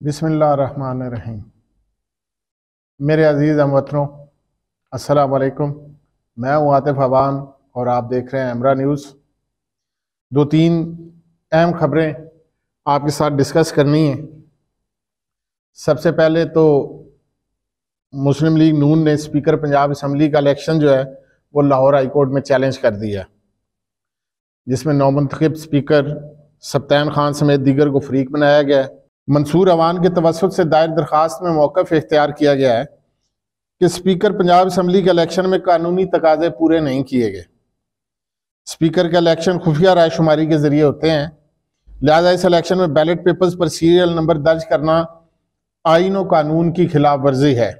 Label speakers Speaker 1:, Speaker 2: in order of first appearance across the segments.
Speaker 1: बिस्मिल्लाहिर्रहमानिर्रहीम। मेरे अज़ीज़ हमवतनों, अस्सलाम वालेकुम। मैं हूँ आतिफ अवान और आप देख रहे हैं एमरा न्यूज़। दो तीन अहम खबरें आपके साथ डिस्कस करनी है। सबसे पहले तो मुस्लिम लीग नून ने स्पीकर पंजाब असम्बली का इलेक्शन जो है वो लाहौर हाई कोर्ट में चैलेंज कर दिया, जिसमें नौमुंतखब स्पीकर सब्तान खान समेत दीगर को फरीक बनाया गया है। मंसूर अवान के तवस्सुत से दायर दरखास्त में मौक़िफ़ इख्तियार किया गया है कि स्पीकर पंजाब असम्बली के इलेक्शन में कानूनी तकाजे पूरे नहीं किए गए। स्पीकर का इलेक्शन खुफिया रायशुमारी के जरिए होते हैं, लिहाजा इस इलेक्शन में बैलेट पेपर्स पर सीरियल नंबर दर्ज करना आईन और कानून की खिलाफ वर्जी है।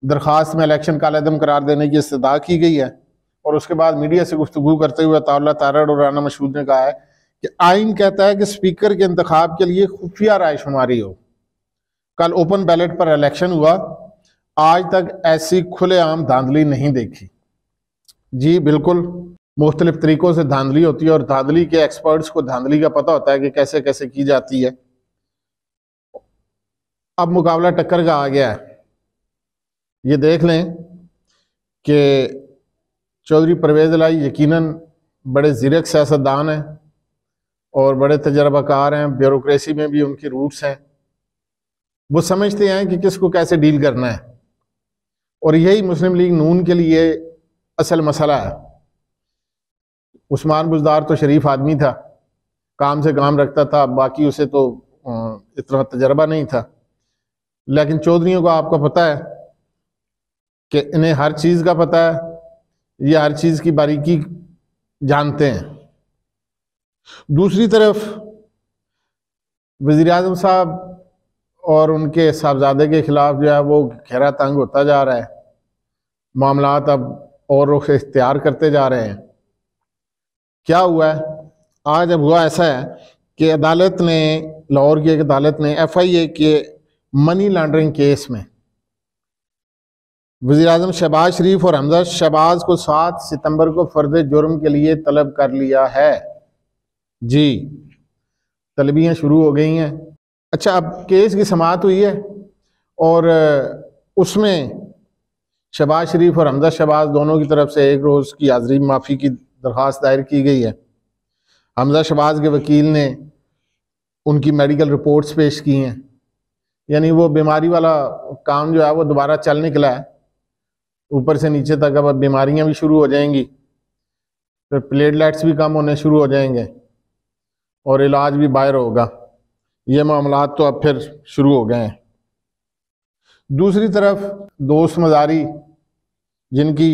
Speaker 1: दरखास्त में इलेक्शन कालेदम करार देने की इस्तदा की गई है और उसके बाद मीडिया से गुफ्तगू करते हुए अताउल्लाह तारड़ और राना मशहूद ने कहा है कि आइन कहता है कि स्पीकर के इंतखाब के लिए खुफिया रायशुमारी हो। कल ओपन बैलेट पर इलेक्शन हुआ, आज तक ऐसी खुलेआम धांधली नहीं देखी। जी बिल्कुल, मुख्तलिफ तरीकों से धांधली होती है और धांधली के एक्सपर्ट्स को धांधली का पता होता है कि कैसे कैसे की जाती है। अब मुकाबला टक्कर का आ गया है। ये देख लें कि चौधरी परवेज़ इलाही यकीनन बड़े ज़ीरक सियासतदान हैं और बड़े तजर्बाकार हैं, ब्यूरोक्रेसी में भी उनकी रूट्स हैं। वो समझते हैं कि किसको कैसे डील करना है और यही मुस्लिम लीग नून के लिए असल मसला है। उस्मान बुज़दार तो शरीफ आदमी था, काम से काम रखता था, बाकी उसे तो इतना तजर्बा नहीं था। लेकिन चौधरियों को आपको पता है कि इन्हें हर चीज़ का पता है, ये हर चीज़ की बारीकी जानते हैं। दूसरी तरफ वज़ीर आज़म साहब और उनके साहबजादे के खिलाफ जो है वो घेरा तंग होता जा रहा है। मामलात अब और रुख इख्तियार करते जा रहे हैं। क्या हुआ है आज? अब हुआ ऐसा है कि अदालत ने, लाहौर की एक अदालत ने FIA के मनी लॉन्ड्रिंग केस में वज़ीर आज़म शहबाज शरीफ और हमजा शहबाज को 7 सितंबर को फर्द जुर्म के लिए तलब कर लिया है। जी, तलबियाँ शुरू हो गई हैं। अच्छा, अब केस की समाअत हुई है और उसमें शहबाज शरीफ और हमजा शहबाज दोनों की तरफ से एक रोज़ की हाज़री माफ़ी की दरख्वास्त दायर की गई है। हमजा शहबाज के वकील ने उनकी मेडिकल रिपोर्ट्स पेश की हैं, यानी वो बीमारी वाला काम जो है वो दोबारा चल निकला है, ऊपर से नीचे तक। अब बीमारियां भी शुरू हो जाएंगी, फिर प्लेटलेट्स भी कम होने शुरू हो जाएंगे और इलाज भी बाहर होगा। ये मामलात तो अब फिर शुरू हो गए हैं। दूसरी तरफ दोस्त मज़ारी, जिनकी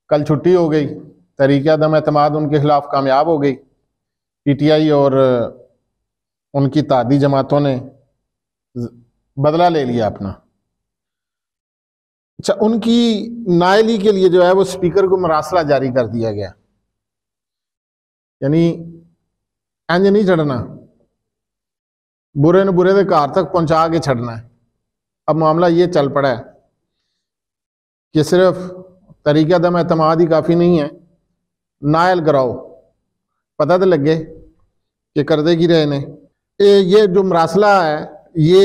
Speaker 1: कल छुट्टी हो गई, तहरीक अदम एतमाद उनके खिलाफ कामयाब हो गई। PTI और उनकी तादी जमातों ने बदला ले लिया अपना। अच्छा, उनकी नायली के लिए जो है वो स्पीकर को मरासला जारी कर दिया गया, यानी इंज नहीं छड़ना, बुरे ने बुरे के घर तक पहुंचा के छड़ना है। अब मामला ये चल पड़ा है कि सिर्फ तहरीक अदम एतमाद ही काफ़ी नहीं है, नायल कराओ, पता तो लगे कि करदे की रहे ने। ये जो मरासला है ये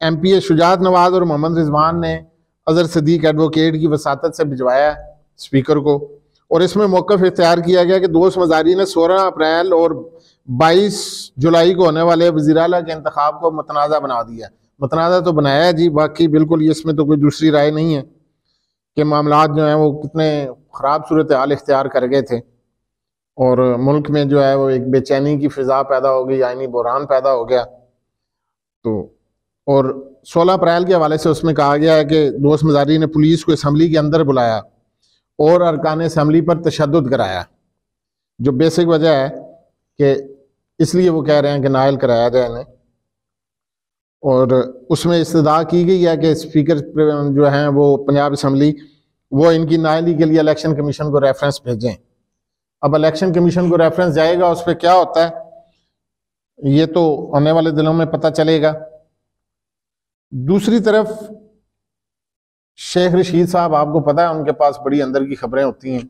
Speaker 1: MPA शुजात नवाज और मोहम्मद रिजवान ने अजहर सदीक एडवोकेट की वसातत से भिजवाया स्पीकर को, और इसमें मौक़िफ़ इख्तियार किया गया कि दोस्त मज़ारी ने 16 अप्रैल और 22 जुलाई को होने वाले वज़ीर आला के इंतखाब को मतनाज़ा बना दिया। मतनाज़ा तो बनाया है जी, बाकी बिल्कुल इसमें तो कोई दूसरी राय नहीं है कि मामलात जो हैं वो कितने ख़राब सूरत हाल इख्तियार कर गए थे और मुल्क में जो है वो एक बेचैनी की फ़िज़ा पैदा हो गई, आइनी बहरान पैदा हो गया। तो और 16 अप्रैल के हवाले से उसमें कहा गया है कि दोस्त मज़ारी ने पुलिस को असम्बली के अंदर बुलाया और अरकान असम्बली पर तशद्दुद कराया। जो बेसिक वजह है कि इसलिए वो कह रहे हैं कि नायल कराया जाए इन्हें, और उसमें इस्तदा की गई है कि स्पीकर जो हैं वो पंजाब असम्बली वो इनकी नायली के लिए इलेक्शन कमीशन को रेफरेंस भेजें। अब इलेक्शन कमीशन को रेफरेंस जाएगा, उस पर क्या होता है ये तो आने वाले दिनों में पता चलेगा। दूसरी तरफ शेख रशीद साहब, आपको पता है उनके पास बड़ी अंदर की खबरें होती हैं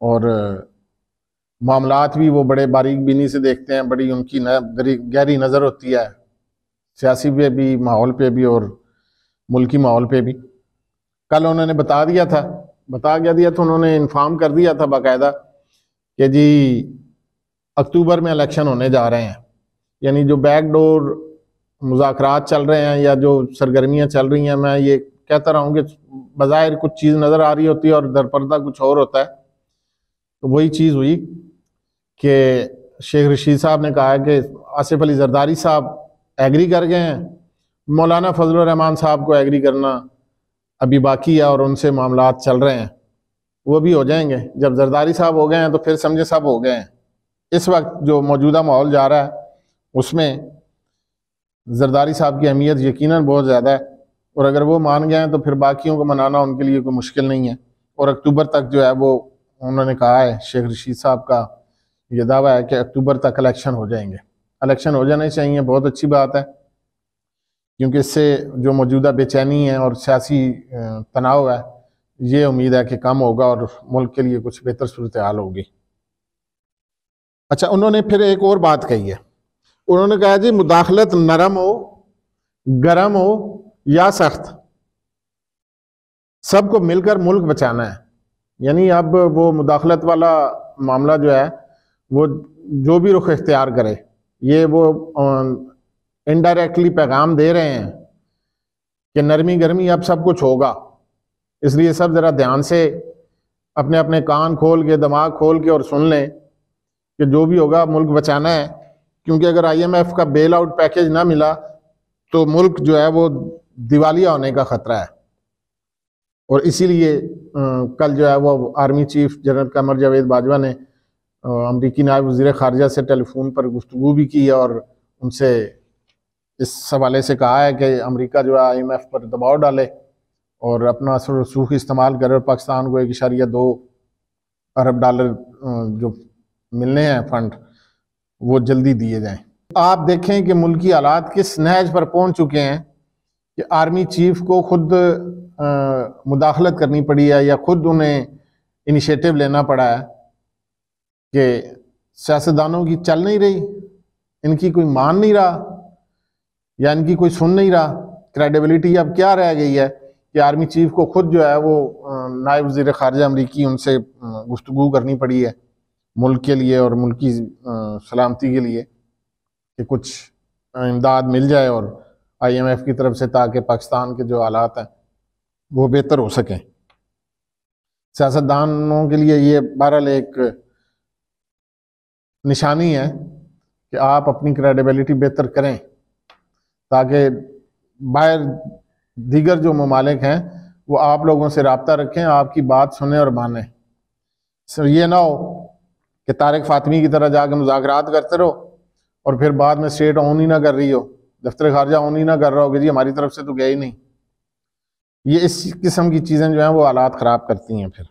Speaker 1: और मामलात भी वो बड़े बारीक बीनी से देखते हैं, बड़ी उनकी गहरी नज़र होती है सियासी पे भी, माहौल पे भी और मुल्की माहौल पे भी। कल उन्होंने बता दिया था तो उन्होंने इन्फॉर्म कर दिया था बाकायदा कि जी अक्टूबर में इलेक्शन होने जा रहे हैं। यानी जो बैकडोर मुज़ाकरात चल रहे हैं या जो सरगर्मियाँ चल रही हैं, मैं ये कहता रहा हूँ कि बज़ाहिर कुछ चीज़ नज़र आ रही होती है और दरपर्दा कुछ और होता है। तो वही चीज़ हुई कि शेख रशीद साहब ने कहा कि आसिफ अली जरदारी साहब एग्री कर गए हैं, मौलाना फजलुर रहमान साहब को एग्री करना अभी बाकी है और उनसे मामलात चल रहे हैं, वो भी हो जाएंगे। जब जरदारी साहब हो गए हैं तो फिर समझे सब हो गए हैं। इस वक्त जो मौजूदा माहौल जा रहा है उसमें जरदारी साहब की अहमियत यकीनन बहुत ज़्यादा है, और अगर वो मान गए हैं तो फिर बाकियों को मनाना उनके लिए कोई मुश्किल नहीं है। और अक्टूबर तक जो है वो उन्होंने कहा है, शेख रशीद साहब का ये दावा है कि अक्टूबर तक इलेक्शन हो जाएंगे। इलेक्शन हो जाने चाहिए, बहुत अच्छी बात है, क्योंकि इससे जो मौजूदा बेचैनी है और सियासी तनाव है ये उम्मीद है कि कम होगा और मुल्क के लिए कुछ बेहतर सूरत हाल होगी। अच्छा, उन्होंने फिर एक और बात कही है। उन्होंने कहा जी मुदाखलत नरम हो, गरम हो या सख्त, सबको मिलकर मुल्क बचाना है। यानी अब वो मुदाखलत वाला मामला जो है वो जो भी रुख इख्तियार करे, ये वो इनडायरेक्टली पैगाम दे रहे हैं कि नरमी गर्मी अब सब कुछ होगा। इसलिए सब ज़रा ध्यान से अपने अपने कान खोल के, दिमाग खोल के और सुन लें कि जो भी होगा मुल्क बचाना है। क्योंकि अगर IMF का बेल आउट पैकेज ना मिला तो मुल्क जो है वो दिवालिया होने का ख़तरा है। और इसीलिए कल जो है वो army chief general Qamar Javed Bajwa ने अमरीकी नायब वज़ीर ख़ारिजा से टेलीफोन पर गुफ्तगू भी की और उनसे इस हवाले से कहा है कि अमेरिका जो है IMF पर दबाव डाले और अपना असर रसूख इस्तेमाल करे और पाकिस्तान को 1.2 अरब डॉलर जो मिलने हैं फंड वो जल्दी दिए जाएं। आप देखें कि मुल्की हालात किस नहज पर पहुंच चुके हैं कि आर्मी चीफ को खुद मुदाखलत करनी पड़ी है या खुद उन्हें इनिशिएटिव लेना पड़ा है कि सियासतदानों की चल नहीं रही, इनकी कोई मान नहीं रहा या इनकी कोई सुन नहीं रहा। क्रेडिबिलिटी अब क्या रह गई है कि आर्मी चीफ को खुद जो है वो नायब वज़ीर ख़ारिजा अमरीकी उनसे गुफ्तगू करनी पड़ी है मुल्क के लिए और मुल्क की सलामती के लिए कि कुछ इमदाद मिल जाए और IMF की तरफ से, ताकि पाकिस्तान के जो हालात हैं वो बेहतर हो सकें। सियासतदानों के लिए ये बहरहाल एक निशानी है कि आप अपनी क्रेडिबिलिटी बेहतर करें ताकि बाहर दीगर जो ममालिक हैं वो आप लोगों से रब्ता रखें, आपकी बात सुने और माने। ये ना हो कि तारिक फातमी की तरह जाकर मुज़ाकरात करते रहो और फिर बाद में स्टेट ऑन ही ना कर रही हो, दफ्तर खारजा ऑन ही ना कर रहा हो कि जी हमारी तरफ से तो गया ही नहीं। ये इस किस्म की चीज़ें जो हैं वो हालात ख़राब करती हैं फिर।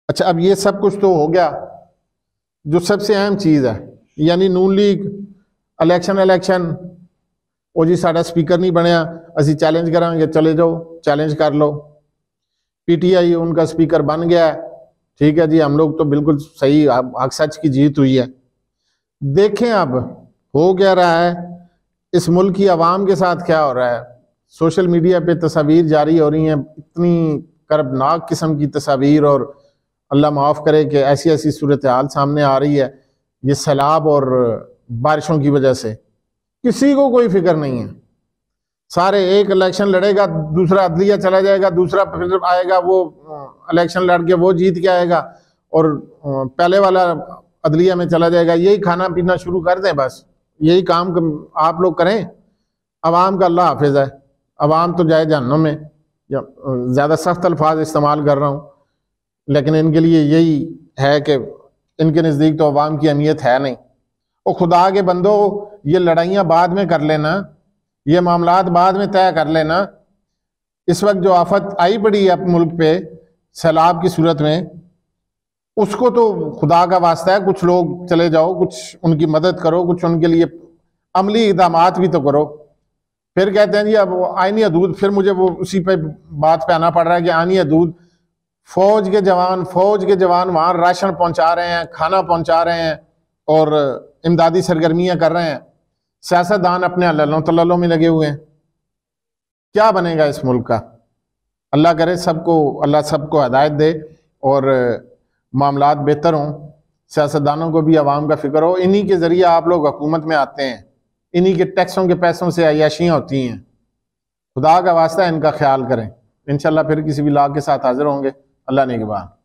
Speaker 1: अच्छा, अब ये सब कुछ तो हो गया, जो सबसे अहम चीज़ है यानी नून लीग इलेक्शन वो जी साडा स्पीकर नहीं बनया, असी चैलेंज करांगे, चले जाओ चैलेंज कर लो। PTI उनका स्पीकर बन गया है, ठीक है जी, हम लोग तो बिल्कुल सही, हक सच की जीत हुई है। देखें अब हो क्या रहा है, इस मुल्क की आवाम के साथ क्या हो रहा है। सोशल मीडिया पे तस्वीर जारी हो रही हैं, इतनी कर्बनाक किस्म की तस्वीर, और अल्लाह माफ़ करे कि ऐसी ऐसी सूरत हाल सामने आ रही है ये सैलाब और बारिशों की वजह से। किसी को कोई फिक्र नहीं है, सारे एक इलेक्शन लड़ेगा, दूसरा अदलिया चला जाएगा, दूसरा फिर आएगा वो इलेक्शन लड़ के वो जीत के आएगा और पहले वाला अदलिया में चला जाएगा। यही खाना पीना शुरू कर दें, बस यही काम आप लोग करें। अवाम का अल्लाह हाफिज़ है, अवाम तो जाए जहन्नुम में। ज़्यादा सख्त अल्फाज इस्तेमाल कर रहा हूँ, लेकिन इनके लिए यही है कि इनके नज़दीक तो अवाम की अहमियत है नहीं। और खुदा के बंदो, ये लड़ाइयाँ बाद में कर लेना, ये मामलात बाद में तय कर लेना। इस वक्त जो आफत आई पड़ी है मुल्क पे सैलाब की सूरत में, उसको तो खुदा का वास्ता है कुछ लोग चले जाओ, कुछ उनकी मदद करो, कुछ उनके लिए अमली इक़दामात भी तो करो। फिर कहते हैं जी अब आईनी हदूद, फिर मुझे वो उसी पे बात पे आना पड़ रहा है कि आईनी हदूद फौज के जवान वहाँ राशन पहुँचा रहे हैं, खाना पहुँचा रहे हैं और इमदादी सरगर्मियाँ कर रहे हैं। सियासतदान अपने अल्लों तल्लों में लगे हुए हैं। क्या बनेगा इस मुल्क का? अल्लाह करे अल्लाह सबको हदायत दे और मामलात बेहतर हों। सियासतदानों को भी आवाम का फिक्र हो। इन्हीं के ज़रिए आप लोग हुकूमत में आते हैं, इन्हीं के टैक्सों के पैसों से अय्याशियाँ होती हैं। खुदा का वास्ता इनका ख्याल करें। इंशाल्लाह फिर किसी भी लाग के साथ हाजिर होंगे। अल्लाह ने के बाद।